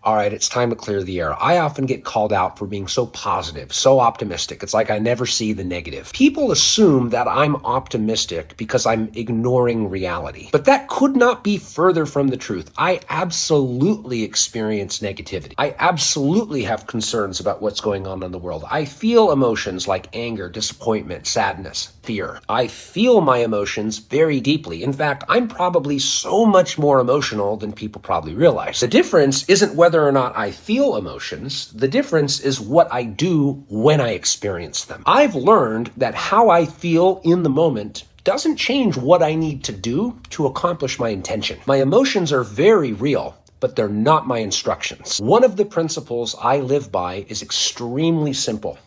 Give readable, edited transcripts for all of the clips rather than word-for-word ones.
All right, it's time to clear the air. I often get called out for being so positive, so optimistic. It's like I never see the negative. People assume that I'm optimistic because I'm ignoring reality. But that could not be further from the truth. I absolutely experience negativity. I absolutely have concerns about what's going on in the world. I feel emotions like anger, disappointment, sadness, fear. I feel my emotions very deeply. In fact, I'm probably so much more emotional than people probably realize. The difference isn't whether or not I feel emotions. The difference is what I do when I experience them. I've learned that how I feel in the moment doesn't change what I need to do to accomplish my intention. My emotions are very real, but they're not my instructions. One of the principles I live by is extremely simple.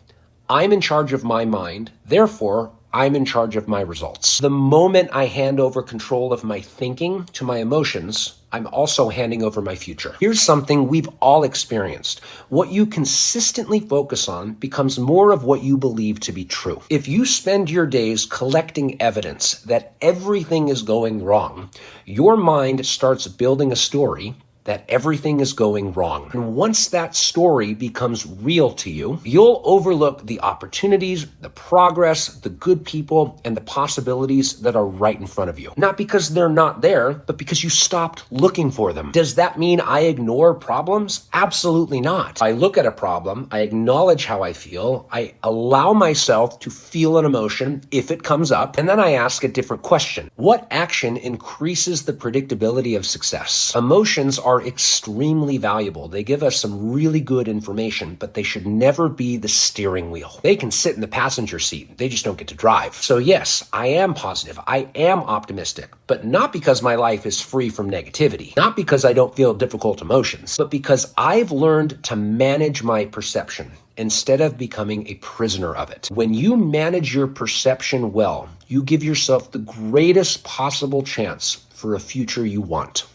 I'm in charge of my mind, therefore, I'm in charge of my results. The moment I hand over control of my thinking to my emotions, I'm also handing over my future. Here's something we've all experienced. What you consistently focus on becomes more of what you believe to be true. If you spend your days collecting evidence that everything is going wrong, your mind starts building a story that everything is going wrong. And once that story becomes real to you, you'll overlook the opportunities, the progress, the good people, and the possibilities that are right in front of you. Not because they're not there, but because you stopped looking for them. Does that mean I ignore problems? Absolutely not. I look at a problem, I acknowledge how I feel, I allow myself to feel an emotion if it comes up, and then I ask a different question. What action increases the predictability of success? Emotions are extremely valuable. They give us some really good information, but they should never be the steering wheel. They can sit in the passenger seat. They just don't get to drive. So yes, I am positive. I am optimistic, but not because my life is free from negativity, not because I don't feel difficult emotions, but because I've learned to manage my perception instead of becoming a prisoner of it. When you manage your perception well, you give yourself the greatest possible chance for a future you want.